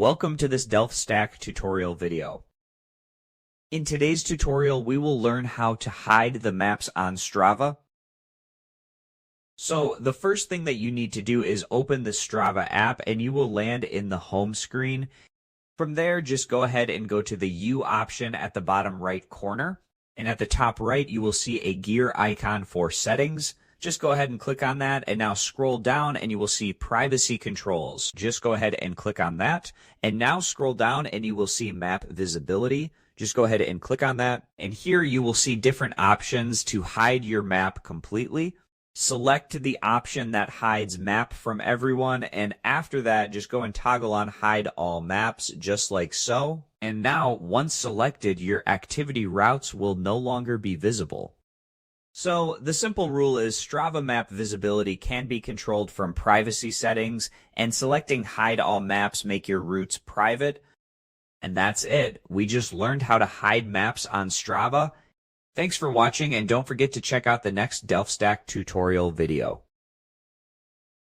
Welcome to this DelftStack tutorial video. In today's tutorial, we will learn how to hide the maps on Strava. So the first thing that you need to do is open the Strava app and you will land in the home screen. From there, just go ahead and go to the U option at the bottom right corner. And at the top right, you will see a gear icon for settings. Just go ahead and click on that, and now scroll down and you will see privacy controls. Just go ahead and click on that, and now scroll down and you will see map visibility. Just go ahead and click on that, and here you will see different options to hide your map completely. Select the option that hides map from everyone, and after that, just go and toggle on hide all maps, just like so. And now, once selected, your activity routes will no longer be visible. So the simple rule is Strava map visibility can be controlled from privacy settings, and selecting hide all maps make your routes private. And that's it. We just learned how to hide maps on Strava. Thanks for watching, and don't forget to check out the next DelftStack tutorial video.